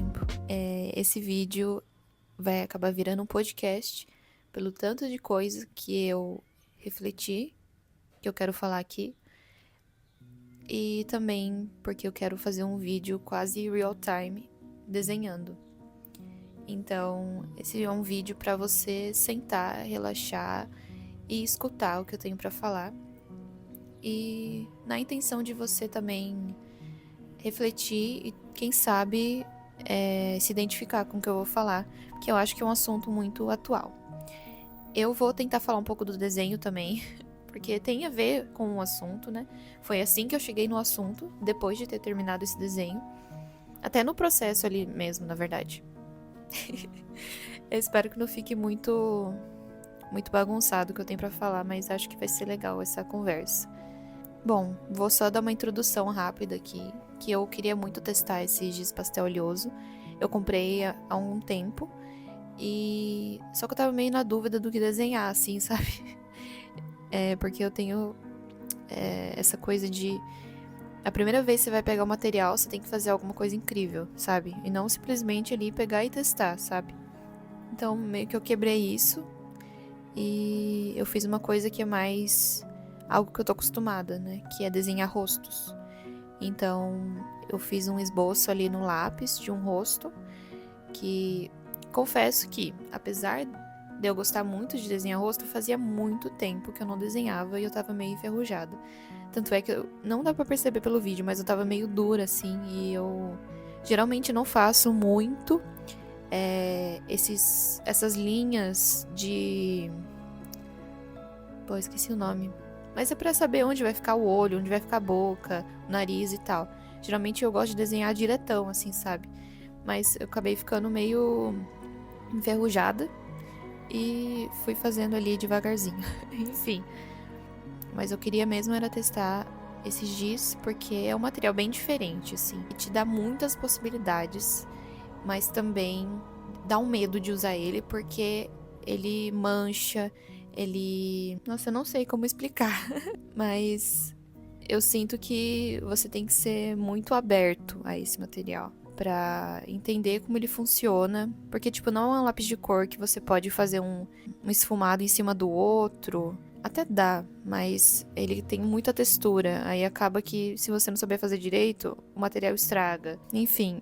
tempo. Esse vídeo vai acabar virando um podcast pelo tanto de coisa que eu refleti, que eu quero falar aqui, e também porque eu quero fazer um vídeo quase real time desenhando. Então, esse é um vídeo para você sentar, relaxar e escutar o que eu tenho para falar. E na intenção de você também refletir e, quem sabe, se identificar com o que eu vou falar, porque eu acho que é um assunto muito atual. Eu vou tentar falar um pouco do desenho também, porque tem a ver com o assunto, né? Foi assim que eu cheguei no assunto, depois de ter terminado esse desenho. Até no processo ali mesmo, na verdade. Eu espero que não fique muito bagunçado o que eu tenho pra falar, mas acho que vai ser legal essa conversa. Bom, vou só dar uma introdução rápida aqui, que eu queria muito testar esse giz pastel oleoso. Eu comprei há um tempo, e só que eu tava meio na dúvida do que desenhar, assim, sabe? Porque eu tenho essa coisa de... A primeira vez que você vai pegar o material, você tem que fazer alguma coisa incrível, sabe? E não simplesmente ali pegar e testar, sabe? Então, meio que eu quebrei isso e eu fiz uma coisa que é mais algo que eu tô acostumada, né? Que é desenhar rostos. Então, eu fiz um esboço ali no lápis de um rosto que, confesso que, apesar de eu gostar muito de desenhar rosto, fazia muito tempo que eu não desenhava e eu tava meio enferrujada. Tanto é que não dá pra perceber pelo vídeo, mas eu tava meio dura, assim, e eu geralmente não faço muito essas linhas de... Pô, esqueci o nome. Mas é pra saber onde vai ficar o olho, onde vai ficar a boca, o nariz e tal. Geralmente eu gosto de desenhar diretão, assim, sabe? Mas eu acabei ficando meio enferrujada e fui fazendo ali devagarzinho. Enfim. Mas eu queria mesmo era testar esse giz, porque é um material bem diferente, assim. E te dá muitas possibilidades, mas também dá um medo de usar ele, porque ele mancha, ele... Nossa, eu não sei como explicar, mas eu sinto que você tem que ser muito aberto a esse material pra entender como ele funciona, porque tipo, não é um lápis de cor que você pode fazer um esfumado em cima do outro. Até dá, mas ele tem muita textura. Aí acaba que, se você não souber fazer direito, o material estraga. Enfim,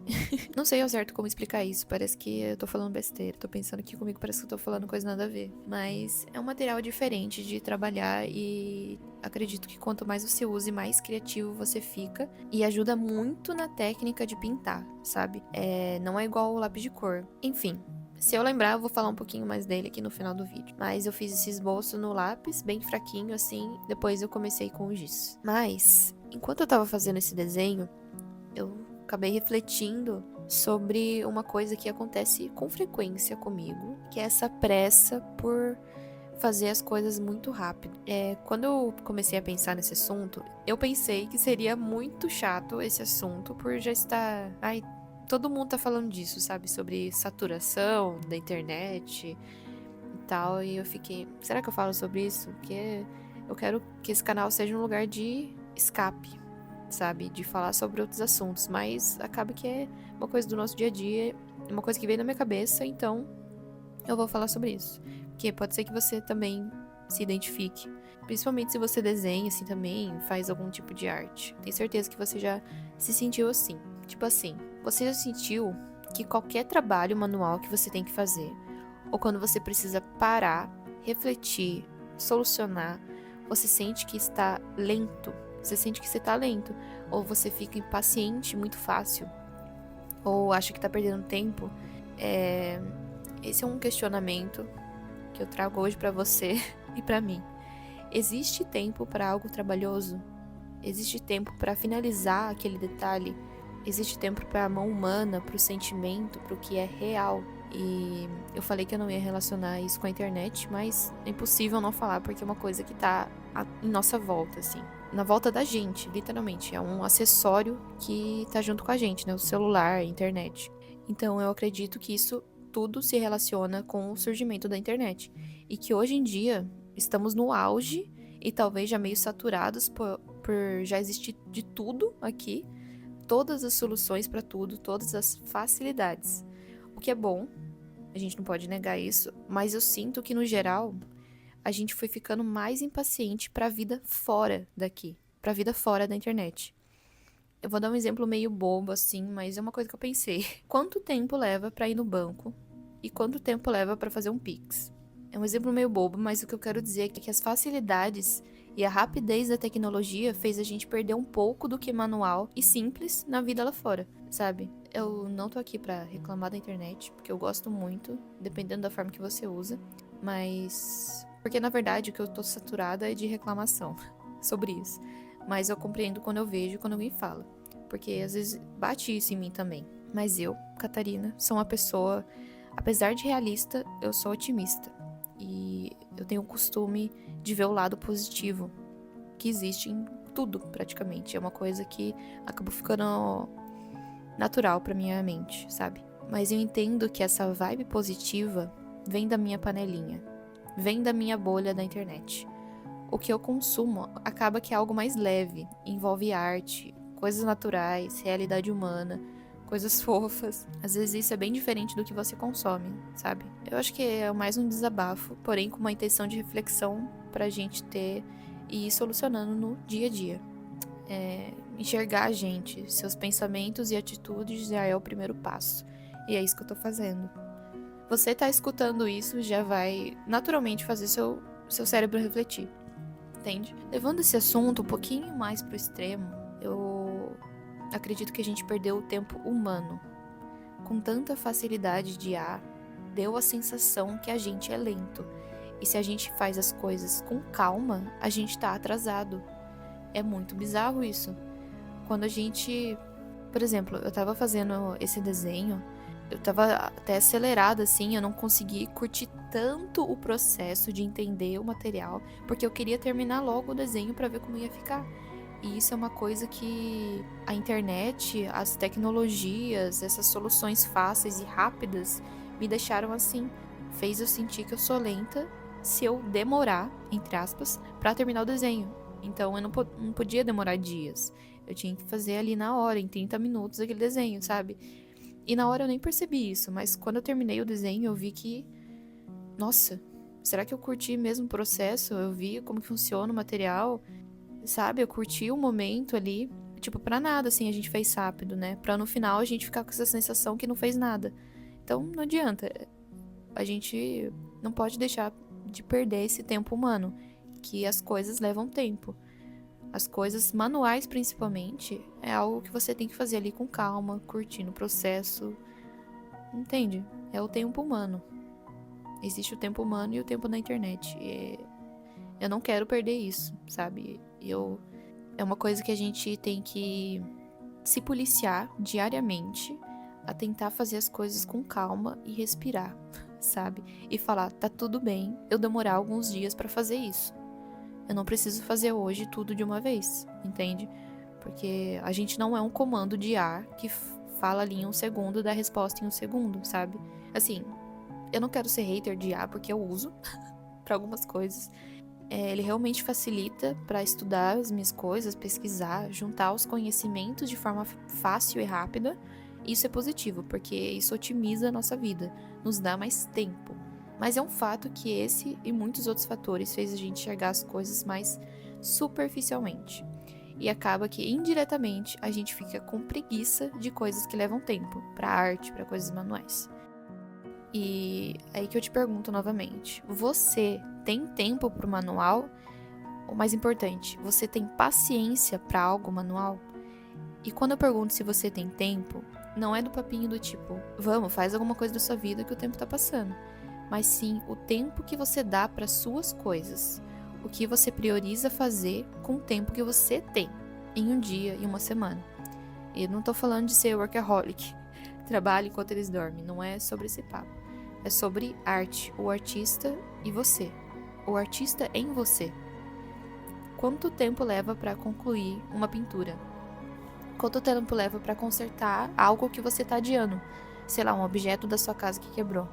não sei ao certo como explicar isso. Parece que eu tô falando besteira. Tô pensando aqui comigo, parece que eu tô falando coisa nada a ver. Mas é um material diferente de trabalhar e acredito que quanto mais você use, mais criativo você fica. E ajuda muito na técnica de pintar, sabe? Não é igual o lápis de cor. Enfim. Se eu lembrar, eu vou falar um pouquinho mais dele aqui no final do vídeo. Mas eu fiz esse esboço no lápis, bem fraquinho assim. Depois eu comecei com o giz. Mas, enquanto eu tava fazendo esse desenho, eu acabei refletindo sobre uma coisa que acontece com frequência comigo, que é essa pressa por fazer as coisas muito rápido. Quando eu comecei a pensar nesse assunto, eu pensei que seria muito chato esse assunto por já estar... Ai, todo mundo tá falando disso, sabe? Sobre saturação da internet e tal. E eu fiquei, será que eu falo sobre isso? Porque eu quero que esse canal seja um lugar de escape, sabe? De falar sobre outros assuntos. Mas acaba que é uma coisa do nosso dia a dia, uma coisa que veio na minha cabeça, então eu vou falar sobre isso. Porque pode ser que você também se identifique. Principalmente se você desenha assim também, faz algum tipo de arte. Tenho certeza que você já se sentiu assim. Tipo assim, você já sentiu que qualquer trabalho manual que você tem que fazer, ou quando você precisa parar, refletir, solucionar, você sente que está lento. Você sente que você está lento. Ou você fica impaciente muito fácil. Ou acha que está perdendo tempo. Esse é um questionamento que eu trago hoje pra você e pra mim. Existe tempo para algo trabalhoso? Existe tempo para finalizar aquele detalhe? Existe tempo para a mão humana, para o sentimento, para o que é real? E eu falei que eu não ia relacionar isso com a internet, mas é impossível não falar porque é uma coisa que tá em nossa volta, assim. Na volta da gente, literalmente. É um acessório que tá junto com a gente, né? O celular, a internet. Então eu acredito que isso tudo se relaciona com o surgimento da internet. E que hoje em dia estamos no auge e talvez já meio saturados por já existir de tudo aqui. todas as soluções para tudo, todas as facilidades. O que é bom, a gente não pode negar isso, mas eu sinto que no geral a gente foi ficando mais impaciente para a vida fora daqui, para a vida fora da internet. Eu vou dar um exemplo meio bobo assim, mas é uma coisa que eu pensei. Quanto tempo leva para ir no banco e quanto tempo leva para fazer um Pix? É um exemplo meio bobo, mas o que eu quero dizer é que as facilidades e a rapidez da tecnologia fez a gente perder um pouco do que é manual e simples na vida lá fora, sabe? Eu não tô aqui pra reclamar da internet, porque eu gosto muito, dependendo da forma que você usa, mas... Porque, na verdade, o que eu tô saturada é de reclamação sobre isso. Mas eu compreendo quando eu vejo, quando alguém fala. Porque, às vezes, bate isso em mim também. Mas eu, Catarina, sou uma pessoa... Apesar de realista, eu sou otimista. E eu tenho o costume de ver o lado positivo que existe em tudo, praticamente. É uma coisa que acabou ficando natural pra minha mente, sabe? Mas eu entendo que essa vibe positiva vem da minha panelinha, vem da minha bolha da internet. O que eu consumo acaba que é algo mais leve, envolve arte, coisas naturais, realidade humana, coisas fofas. Às vezes isso é bem diferente do que você consome, sabe? Eu acho que é mais um desabafo, porém com uma intenção de reflexão pra gente ter e ir solucionando no dia a dia. Enxergar a gente, seus pensamentos e atitudes já é o primeiro passo. E é isso que eu tô fazendo. Você tá escutando isso já vai naturalmente fazer seu cérebro refletir, entende? Levando esse assunto um pouquinho mais pro extremo, eu acredito que a gente perdeu o tempo humano. Com tanta facilidade de IA, deu a sensação que a gente é lento. E se a gente faz as coisas com calma, a gente tá atrasado. É muito bizarro isso. Quando a gente... Por exemplo, eu tava fazendo esse desenho, eu tava até acelerada, assim, eu não consegui curtir tanto o processo de entender o material, porque eu queria terminar logo o desenho pra ver como ia ficar. E isso é uma coisa que a internet, as tecnologias, essas soluções fáceis e rápidas me deixaram assim. Fez eu sentir que eu sou lenta se eu demorar, entre aspas, pra terminar o desenho. Então eu não podia demorar dias. Eu tinha que fazer ali na hora, em 30 minutos, aquele desenho, sabe? E na hora eu nem percebi isso, mas quando eu terminei o desenho eu vi que... Nossa, será que eu curti mesmo o processo? Eu vi como que funciona o material, sabe? Eu curti o momento ali. Tipo, pra nada, assim, a gente fez rápido, né? Pra no final a gente ficar com essa sensação que não fez nada. Então não adianta. A gente não pode deixar de perder esse tempo humano, que as coisas levam tempo. As coisas manuais, principalmente, é algo que você tem que fazer ali com calma, curtindo o processo. Entende? É o tempo humano. Existe o tempo humano e o tempo na internet. E eu não quero perder isso, sabe? É uma coisa que a gente tem que se policiar diariamente a tentar fazer as coisas com calma e respirar, sabe? E falar, tá tudo bem eu demorar alguns dias pra fazer isso. Eu não preciso fazer hoje tudo de uma vez, entende? Porque a gente não é um comando de ar que fala ali em um segundo, dá resposta em um segundo, sabe? Assim, eu não quero ser hater de IA porque eu uso pra algumas coisas. Ele realmente facilita pra estudar as minhas coisas, pesquisar, juntar os conhecimentos de forma fácil e rápida. Isso é positivo, porque isso otimiza a nossa vida, nos dá mais tempo. Mas é um fato que esse e muitos outros fatores fez a gente enxergar as coisas mais superficialmente. E acaba que, indiretamente, a gente fica com preguiça de coisas que levam tempo, pra arte, pra coisas manuais. E aí que eu te pergunto novamente, você tem tempo pro manual? Ou mais importante, você tem paciência pra algo manual? E quando eu pergunto se você tem tempo, não é do papinho do tipo, vamos, faz alguma coisa da sua vida que o tempo tá passando. Mas sim o tempo que você dá para suas coisas, o que você prioriza fazer com o tempo que você tem, em um dia e uma semana. E eu não tô falando de ser workaholic, trabalho enquanto eles dormem, não é sobre esse papo. É sobre arte, o artista e você, o artista em você. Quanto tempo leva para concluir uma pintura? Quanto tempo leva para consertar algo que você tá adiando? Sei lá, um objeto da sua casa que quebrou.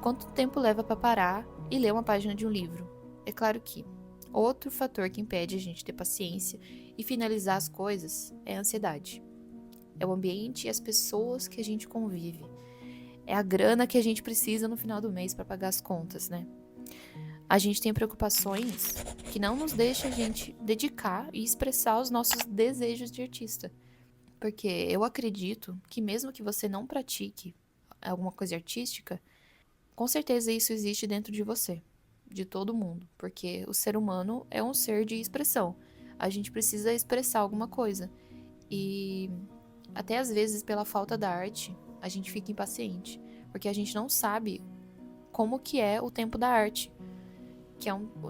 Quanto tempo leva para parar e ler uma página de um livro? É claro que outro fator que impede a gente ter paciência e finalizar as coisas é a ansiedade. É o ambiente e as pessoas que a gente convive. É a grana que a gente precisa no final do mês para pagar as contas, né? A gente tem preocupações que não nos deixam a gente dedicar e expressar os nossos desejos de artista. Porque eu acredito que mesmo que você não pratique alguma coisa artística, com certeza isso existe dentro de você, de todo mundo. Porque o ser humano é um ser de expressão. A gente precisa expressar alguma coisa. E até às vezes, pela falta da arte, a gente fica impaciente. Porque a gente não sabe como que é o tempo da arte.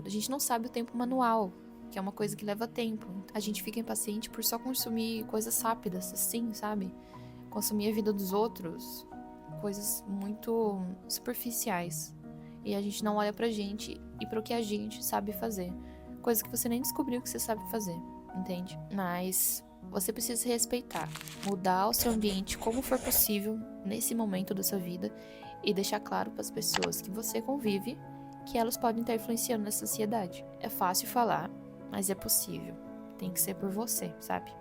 A gente não sabe o tempo manual, que é uma coisa que leva tempo. A gente fica impaciente por só consumir coisas rápidas, assim, sabe? Consumir a vida dos outros, coisas muito superficiais. E a gente não olha pra gente e pro que a gente sabe fazer. Coisa que você nem descobriu que você sabe fazer, entende? Mas você precisa se respeitar, mudar o seu ambiente como for possível nesse momento da sua vida e deixar claro para as pessoas que você convive que elas podem estar influenciando nessa sociedade. É fácil falar, mas é possível. Tem que ser por você, sabe?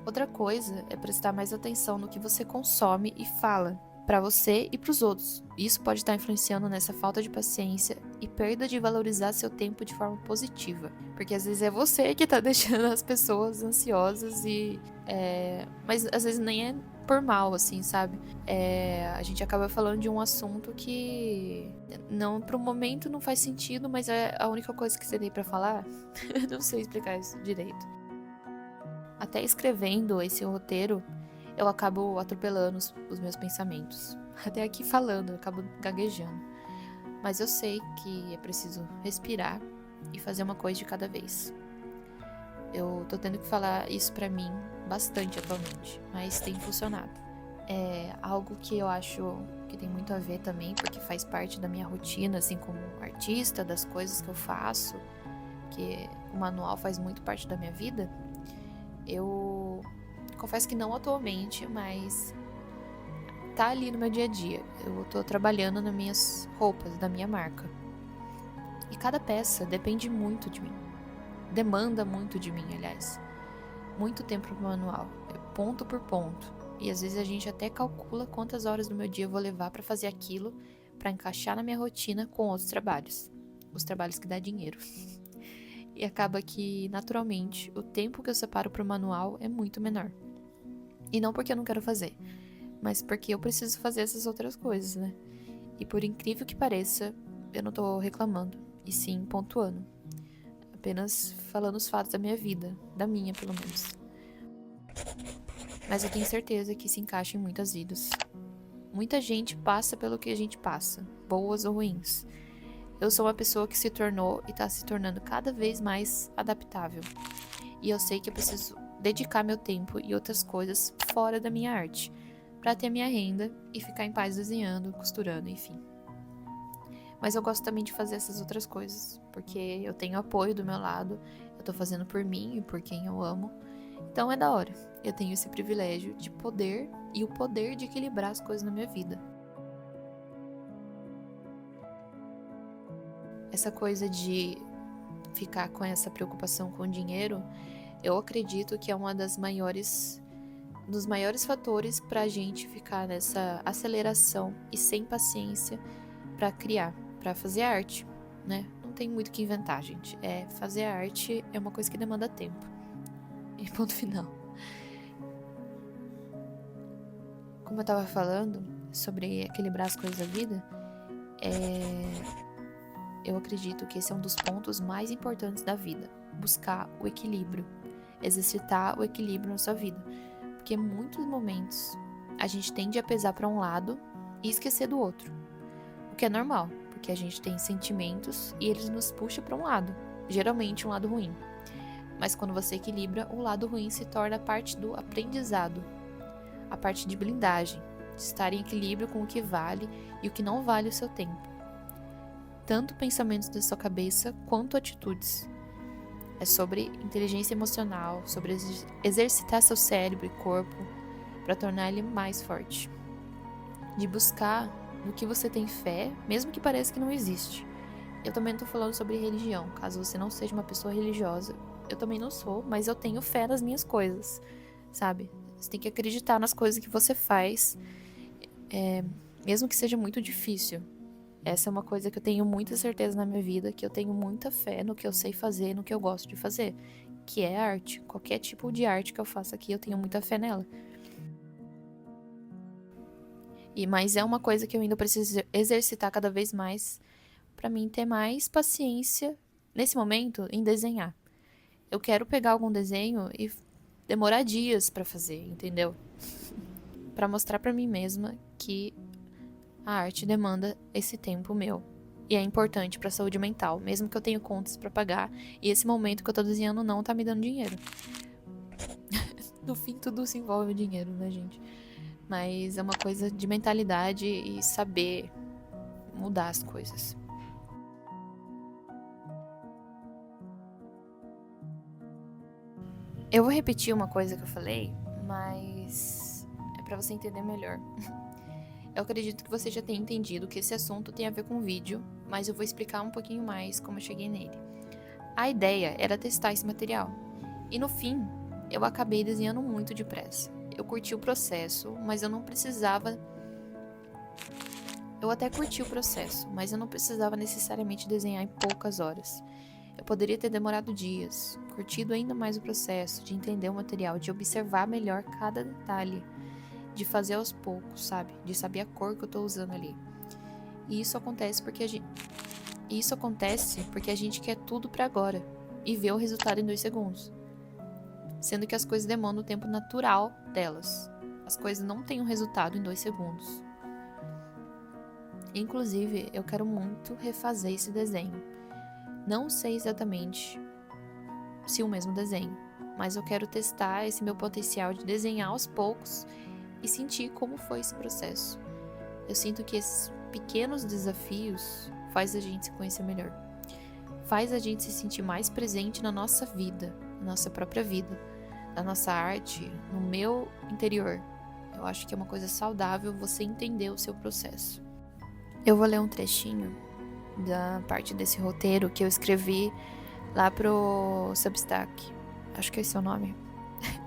Outra coisa é prestar mais atenção no que você consome e fala para você e para os outros. Isso pode estar influenciando nessa falta de paciência e perda de valorizar seu tempo de forma positiva, porque às vezes é você que tá deixando as pessoas ansiosas mas às vezes nem é por mal, assim, sabe? A gente acaba falando de um assunto que não, pro momento não faz sentido, mas é a única coisa que você tem pra falar. Não sei explicar isso direito. Até escrevendo esse roteiro, eu acabo atropelando os meus pensamentos. Até aqui falando, eu acabo gaguejando. Mas eu sei que é preciso respirar e fazer uma coisa de cada vez. Eu tô tendo que falar isso pra mim bastante atualmente, mas tem funcionado. É algo que eu acho que tem muito a ver também, porque faz parte da minha rotina, assim como artista, das coisas que eu faço, que o manual faz muito parte da minha vida. Eu confesso que não atualmente, mas tá ali no meu dia a dia. Eu tô trabalhando nas minhas roupas, da minha marca. E cada peça depende muito de mim. Demanda muito de mim, aliás. Muito tempo pro manual, ponto por ponto. E às vezes a gente até calcula quantas horas do meu dia eu vou levar pra fazer aquilo, pra encaixar na minha rotina com outros trabalhos. Os trabalhos que dá dinheiro. E acaba que, naturalmente, o tempo que eu separo pro manual é muito menor. E não porque eu não quero fazer, mas porque eu preciso fazer essas outras coisas, né? E por incrível que pareça, eu não tô reclamando, e sim pontuando. Apenas falando os fatos da minha vida, da minha pelo menos. Mas eu tenho certeza que se encaixa em muitas vidas. Muita gente passa pelo que a gente passa, boas ou ruins. Eu sou uma pessoa que se tornou e tá se tornando cada vez mais adaptável. E eu sei que eu preciso dedicar meu tempo e outras coisas fora da minha arte, para ter minha renda e ficar em paz desenhando, costurando, enfim. Mas eu gosto também de fazer essas outras coisas, porque eu tenho apoio do meu lado, eu tô fazendo por mim e por quem eu amo. Então é da hora. Eu tenho esse privilégio de poder e o poder de equilibrar as coisas na minha vida. Essa coisa de ficar com essa preocupação com o dinheiro, eu acredito que é uma dos maiores fatores pra gente ficar nessa aceleração e sem paciência pra criar, pra fazer arte, né? Não tem muito o que inventar, gente. Fazer arte é uma coisa que demanda tempo. E ponto final. Como eu tava falando sobre equilibrar as coisas da vida, eu acredito que esse é um dos pontos mais importantes da vida. Buscar o equilíbrio. Exercitar o equilíbrio na sua vida. Porque em muitos momentos a gente tende a pesar para um lado e esquecer do outro. O que é normal, porque a gente tem sentimentos e eles nos puxam para um lado. Geralmente um lado ruim. Mas quando você equilibra, o lado ruim se torna parte do aprendizado. A parte de blindagem. De estar em equilíbrio com o que vale e o que não vale o seu tempo. Tanto pensamentos da sua cabeça quanto atitudes. É sobre inteligência emocional, sobre exercitar seu cérebro e corpo para tornar ele mais forte. De buscar no que você tem fé, mesmo que pareça que não existe. Eu também não tô falando sobre religião, caso você não seja uma pessoa religiosa. Eu também não sou, mas eu tenho fé nas minhas coisas, sabe? Você tem que acreditar nas coisas que você faz, mesmo que seja muito difícil. Essa é uma coisa que eu tenho muita certeza na minha vida, que eu tenho muita fé no que eu sei fazer, no que eu gosto de fazer, que é arte. Qualquer tipo de arte que eu faça aqui, eu tenho muita fé nela. Mas é uma coisa que eu ainda preciso exercitar cada vez mais para mim ter mais paciência nesse momento em desenhar. Eu quero pegar algum desenho e demorar dias para fazer, entendeu? Para mostrar para mim mesma que a arte demanda esse tempo meu. E é importante para a saúde mental, mesmo que eu tenha contas para pagar e esse momento que eu tô desenhando não tá me dando dinheiro. No fim, tudo se envolve dinheiro, né, gente? Mas é uma coisa de mentalidade e saber mudar as coisas. Eu vou repetir uma coisa que eu falei, mas é para você entender melhor. Eu acredito que você já tenha entendido que esse assunto tem a ver com o vídeo, mas eu vou explicar um pouquinho mais como eu cheguei nele. A ideia era testar esse material, e no fim, eu acabei desenhando muito depressa. Eu curti o processo, mas eu não precisava. Eu até curti o processo, mas eu não precisava necessariamente desenhar em poucas horas. Eu poderia ter demorado dias, curtido ainda mais o processo, de entender o material, de observar melhor cada detalhe, de fazer aos poucos, sabe? De saber a cor que eu tô usando ali. E isso acontece porque a gente quer tudo pra agora e ver o resultado em 2 segundos. Sendo que as coisas demandam o tempo natural delas. As coisas não têm um resultado em 2 segundos. Inclusive, eu quero muito refazer esse desenho. Não sei exatamente se o mesmo desenho, mas eu quero testar esse meu potencial de desenhar aos poucos e sentir como foi esse processo. Eu sinto que esses pequenos desafios faz a gente se conhecer melhor. Faz a gente se sentir mais presente na nossa vida, na nossa própria vida, na nossa arte, no meu interior. Eu acho que é uma coisa saudável você entender o seu processo. Eu vou ler um trechinho da parte desse roteiro que eu escrevi lá pro Substack. Acho que esse é o nome.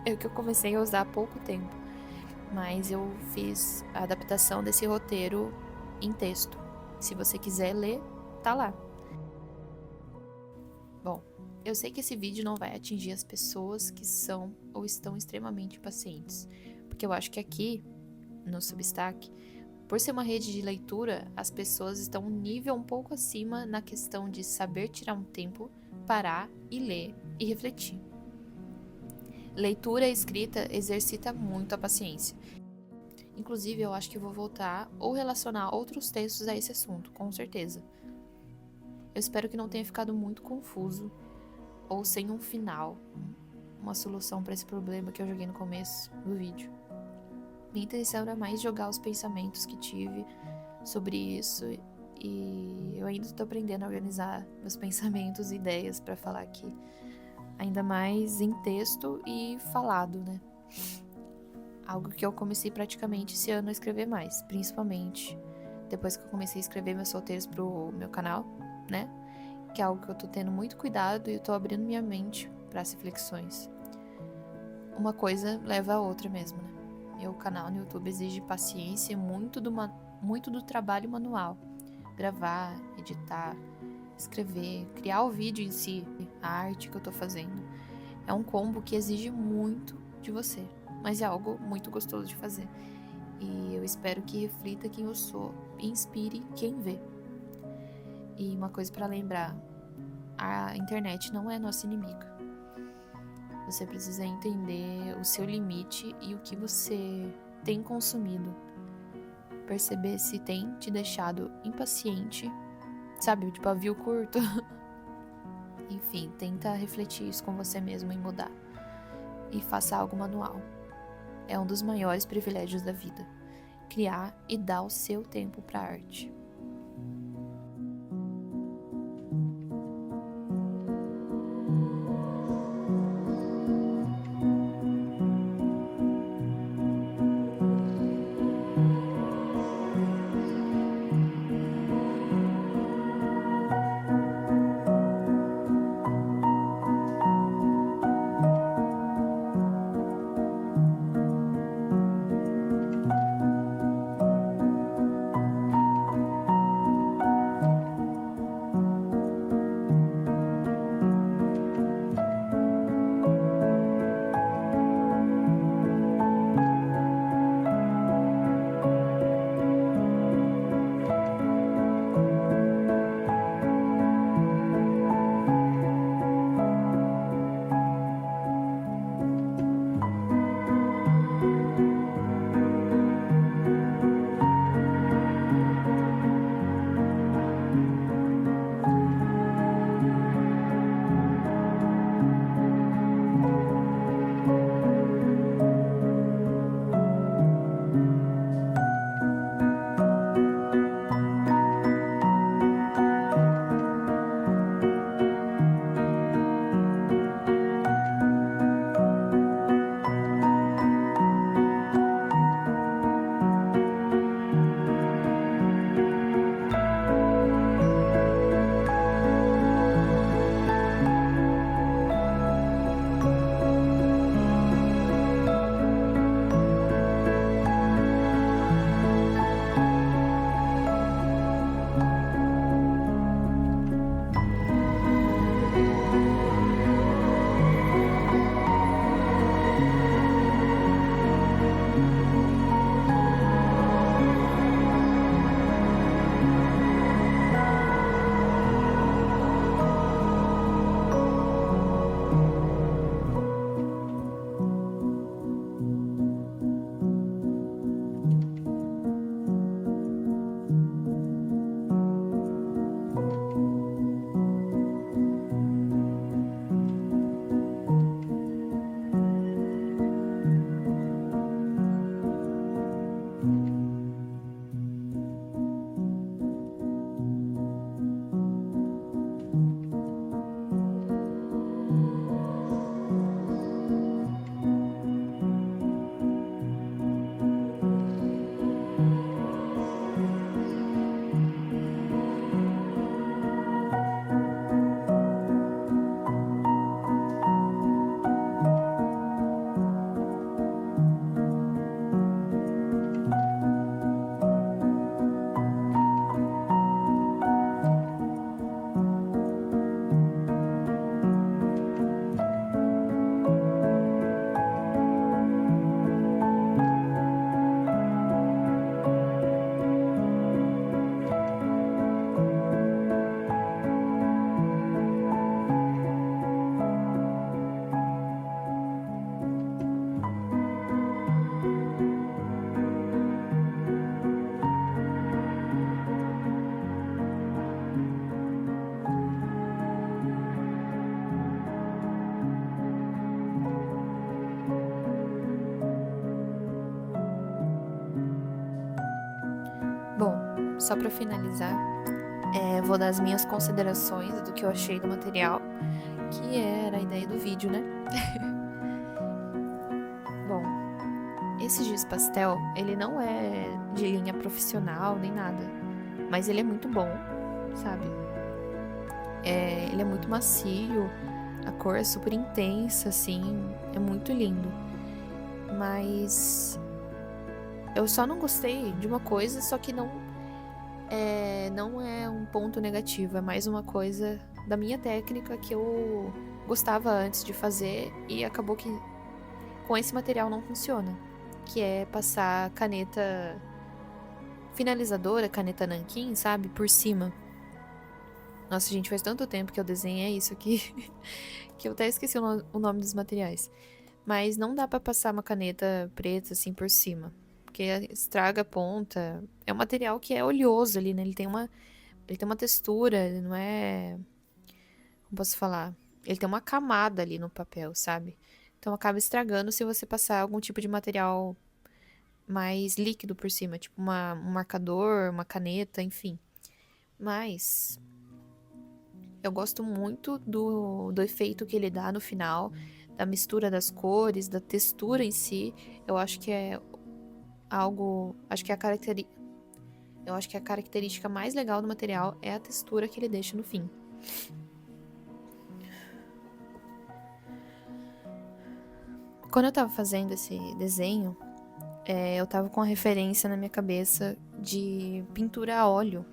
É que eu comecei a usar há pouco tempo. Mas eu fiz a adaptação desse roteiro em texto. Se você quiser ler, tá lá. Bom, eu sei que esse vídeo não vai atingir as pessoas que são ou estão extremamente pacientes. Porque eu acho que aqui, no Substack, por ser uma rede de leitura, as pessoas estão um nível um pouco acima na questão de saber tirar um tempo, parar e ler e refletir. Leitura e escrita exercita muito a paciência. Inclusive, eu acho que vou voltar ou relacionar outros textos a esse assunto, com certeza. Eu espero que não tenha ficado muito confuso ou sem um final, uma solução para esse problema que eu joguei no começo do vídeo. Minha intenção era mais jogar os pensamentos que tive sobre isso e eu ainda estou aprendendo a organizar meus pensamentos e ideias para falar aqui, ainda mais em texto e falado, né? Algo que eu comecei praticamente esse ano a escrever mais, principalmente depois que eu comecei a escrever meus roteiros pro meu canal, né? Que é algo que eu tô tendo muito cuidado e eu tô abrindo minha mente para as reflexões. Uma coisa leva a outra mesmo, né? Meu canal no YouTube exige paciência e muito do trabalho manual. Gravar, editar, escrever, criar o vídeo em si, a arte que eu tô fazendo. É um combo que exige muito de você, mas é algo muito gostoso de fazer. E eu espero que reflita quem eu sou e inspire quem vê. E uma coisa para lembrar, a internet não é nossa inimiga. Você precisa entender o seu limite e o que você tem consumido. Perceber se tem te deixado impaciente, sabe, de pavio curto. Enfim, tenta refletir isso com você mesmo e mudar. E faça algo manual. É um dos maiores privilégios da vida. Criar e dar o seu tempo para a arte. só pra finalizar, vou dar as minhas considerações do que eu achei do material, que era a ideia do vídeo, né? Bom, esse giz pastel, ele não é de linha profissional nem nada, mas ele é muito bom, sabe? Ele é muito macio, a cor é super intensa, assim, é muito lindo. Mas eu só não gostei de uma coisa, só que não é um ponto negativo, é mais uma coisa da minha técnica que eu gostava antes de fazer e acabou que com esse material não funciona, que é passar caneta finalizadora, caneta nanquim, sabe, por cima. Nossa, gente, faz tanto tempo que eu desenhei isso aqui que eu até esqueci o nome dos materiais. Mas não dá pra passar uma caneta preta assim por cima, porque estraga a ponta. É um material que é oleoso ali, né? Ele tem uma textura, ele não é, como posso falar? Ele tem uma camada ali no papel, sabe? Então acaba estragando se você passar algum tipo de material mais líquido por cima, tipo um marcador, uma caneta, enfim. Mas eu gosto muito do efeito que ele dá no final, da mistura das cores, da textura em si. Eu acho que é algo. Eu acho que a característica mais legal do material é a textura que ele deixa no fim. Quando eu tava fazendo esse desenho, eu tava com a referência na minha cabeça de pintura a óleo,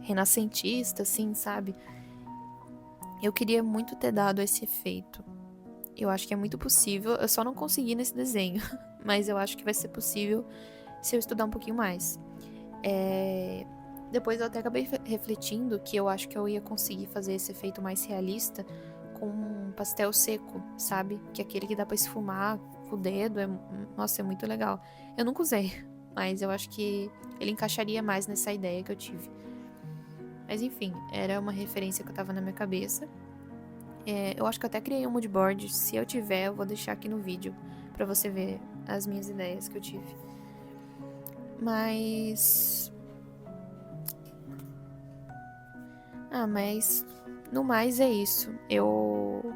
renascentista, assim, sabe? Eu queria muito ter dado esse efeito. Eu acho que é muito possível, eu só não consegui nesse desenho, mas eu acho que vai ser possível se eu estudar um pouquinho mais. Depois eu até acabei refletindo que eu acho que eu ia conseguir fazer esse efeito mais realista com um pastel seco, sabe? Que é aquele que dá pra esfumar com o dedo, nossa, é muito legal. Eu nunca usei, mas eu acho que ele encaixaria mais nessa ideia que eu tive. Mas enfim, era uma referência que eu tava na minha cabeça. Eu acho que eu até criei um moodboard. Se eu tiver, eu vou deixar aqui no vídeo pra você ver as minhas ideias que eu tive. Mas no mais é isso. Eu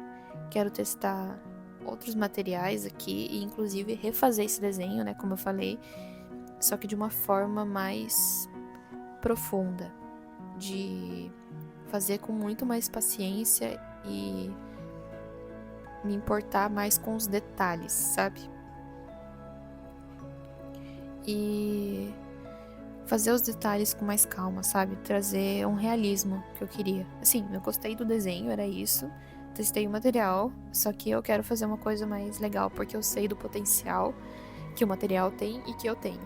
quero testar outros materiais aqui e inclusive refazer esse desenho, né, como eu falei, só que de uma forma mais profunda, de fazer com muito mais paciência e me importar mais com os detalhes, sabe? E fazer os detalhes com mais calma, sabe? Trazer um realismo que eu queria. Assim, eu gostei do desenho, era isso. Testei o material, só que eu quero fazer uma coisa mais legal, porque eu sei do potencial que o material tem e que eu tenho.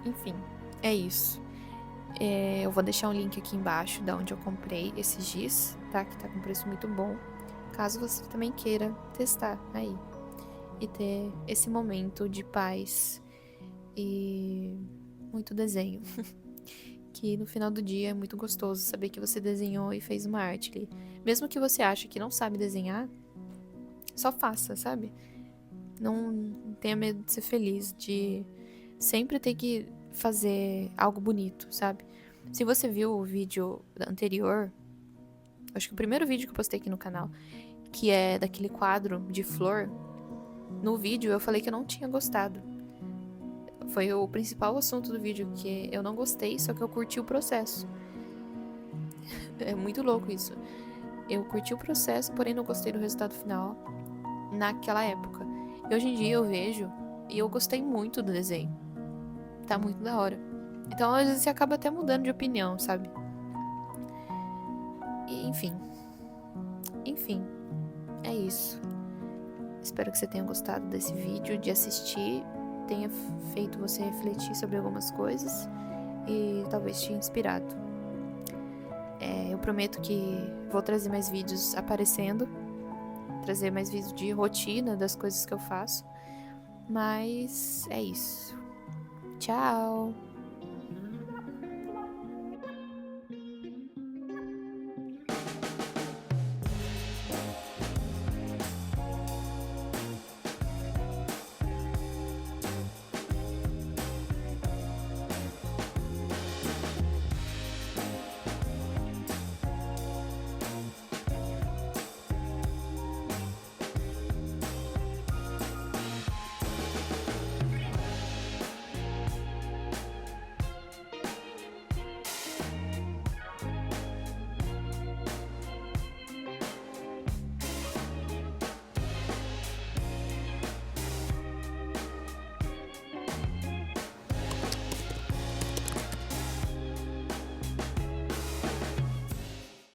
Enfim, é isso. Eu vou deixar um link aqui embaixo da onde eu comprei esse giz, tá? Que tá com preço muito bom. Caso você também queira testar aí e ter esse momento de paz e muito desenho. Que no final do dia é muito gostoso saber que você desenhou e fez uma arte ali. Mesmo que você ache que não sabe desenhar, só faça, sabe? Não tenha medo de ser feliz, de sempre ter que fazer algo bonito, sabe? Se você viu o vídeo anterior, acho que o primeiro vídeo que eu postei aqui no canal, que é daquele quadro de flor, no vídeo eu falei que eu não tinha gostado. Foi o principal assunto do vídeo, que eu não gostei, só que eu curti o processo. É muito louco isso. Eu curti o processo, porém não gostei do resultado final naquela época. E hoje em dia eu vejo e eu gostei muito do desenho. Tá muito da hora. Então às vezes você acaba até mudando de opinião, sabe? E, enfim, é isso. Espero que você tenha gostado desse vídeo, de assistir, tenha feito você refletir sobre algumas coisas e talvez te inspirado. Eu prometo que vou trazer mais vídeos aparecendo, trazer mais vídeos de rotina das coisas que eu faço, mas é isso. Tchau!